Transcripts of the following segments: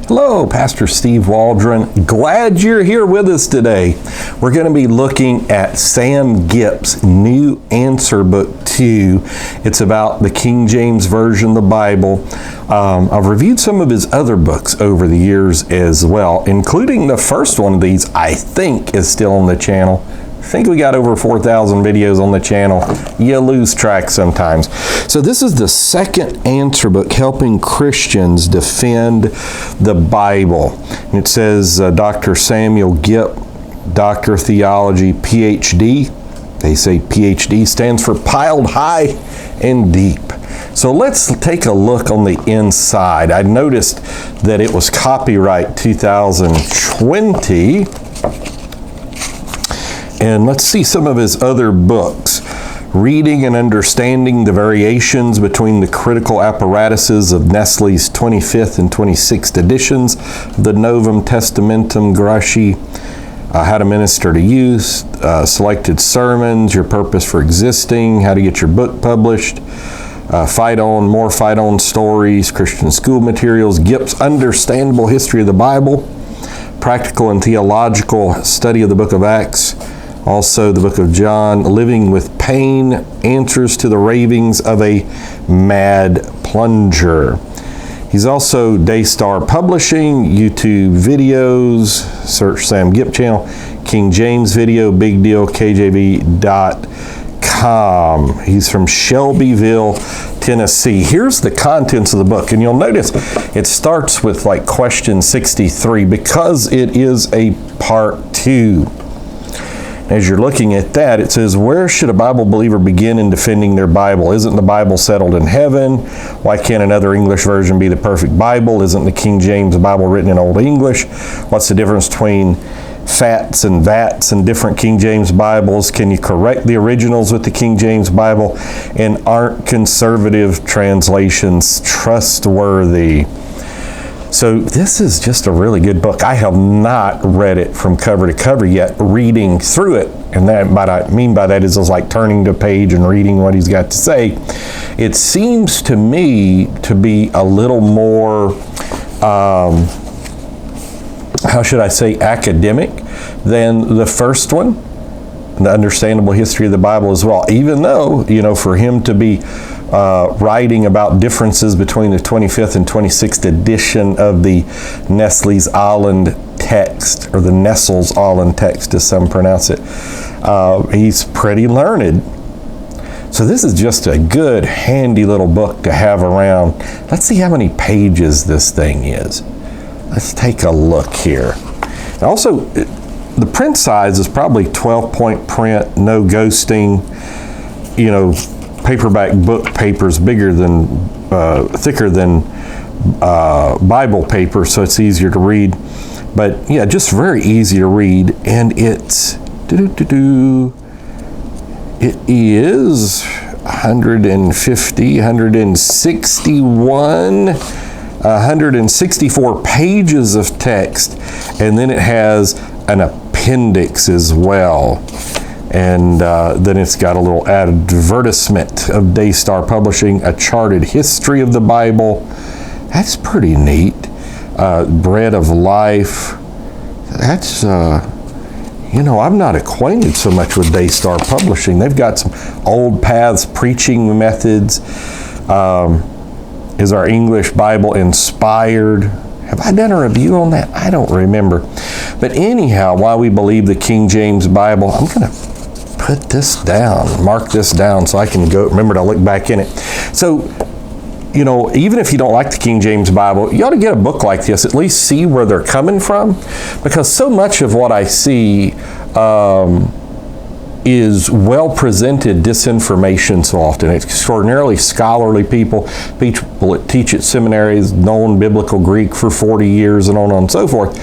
Hello, Pastor Steve Waldron. Glad you're here with us today. We're going to be looking at Sam Gipp's New Answer Book 2. It's about the King James Version of the Bible. I've reviewed some of his other books over the years as well, including the first one of these, I think, is still on the channel. I think we got over 4,000 videos on the channel. You lose track sometimes. So this is the second answer book helping Christians defend the Bible. And it says Dr. Samuel Gipp, Doctor of Theology, PhD. They say PhD stands for piled high and deep. So let's take a look on the inside. I noticed that it was copyright 2020. And let's see some of his other books. Reading and Understanding the Variations Between the Critical Apparatuses of Nestle's 25th and 26th editions, the Novum Testamentum Graecii, How to Minister to Youth, Selected Sermons, Your Purpose for Existing, How to Get Your Book Published, Fight On Stories, Christian School Materials, Gipp's Understandable History of the Bible, Practical and Theological Study of the Book of Acts, also the Book of John, Living with Pain, Answers to the Ravings of a Mad Plunger. He's also Daystar Publishing, YouTube videos, search Sam Gipp channel, King James Video, Big Deal, KJV.com. He's from Shelbyville, Tennessee. Here's the contents of the book, and you'll notice it starts with like question 63 because it is a part 2. As you're looking at that, it says, where should a Bible believer begin in defending their Bible? Isn't the Bible settled in heaven? Why can't another English version be the perfect Bible? Isn't the King James Bible written in Old English? What's the difference between fats and vats and different King James Bibles? Can you correct the originals with the King James Bible? And aren't conservative translations trustworthy? So this is just a really good book. I have not read it from cover to cover yet, reading through it. And that, what I mean by that is like turning the page and reading what he's got to say. It seems to me to be a little more, how should I say, academic than the first one, the Understandable History of the Bible as well. Even though, you know, for him to be writing about differences between the 25th and 26th edition of the Nestle's Island text, or the Nestle's Island text as some pronounce it. He's pretty learned. So this is just a good, handy little book to have around. Let's see how many pages this thing is. Let's take a look here. Also, the print size is probably 12-point print, no ghosting, you know, paperback book papers bigger than, thicker than Bible paper, so it's easier to read. But yeah, just very easy to read, and it's, it is 150, 161, 164 pages of text, and then it has an appendix as well. And then it's got a little advertisement of Daystar Publishing, a charted history of the Bible. That's pretty neat. Bread of Life. That's, you know, I'm not acquainted so much with Daystar Publishing. They've got some Old Paths Preaching Methods. Is our English Bible inspired? Have I done a review on that? I don't remember. But anyhow, why we believe the King James Bible, I'm going to put this down, mark this down so I can go remember to look back in it. So, you know, even if you don't like the King James Bible, you ought to get a book like this, at least see where they're coming from, because so much of what I see is well-presented disinformation so often. It's extraordinarily scholarly people that teach at seminaries, known biblical Greek for 40 years and on and so forth.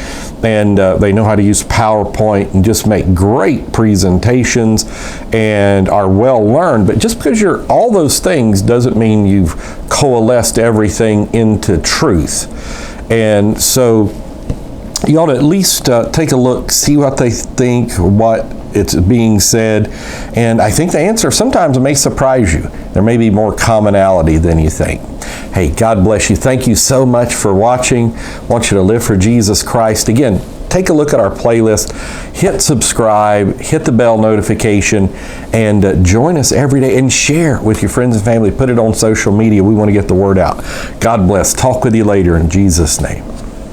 And they know how to use PowerPoint and just make great presentations and are well-learned. But just because you're all those things doesn't mean you've coalesced everything into truth. And so you ought to at least take a look, see what they think, what it's being said, and I think the answer sometimes may surprise you. There may be more commonality than you think. Hey, God bless you. Thank you so much for watching. I want you to live for Jesus Christ. Again, take a look at our playlist, hit subscribe, hit the bell notification, and join us every day and share with your friends and family. Put it on social media. We want to get the word out. God bless. Talk with you later in Jesus' name.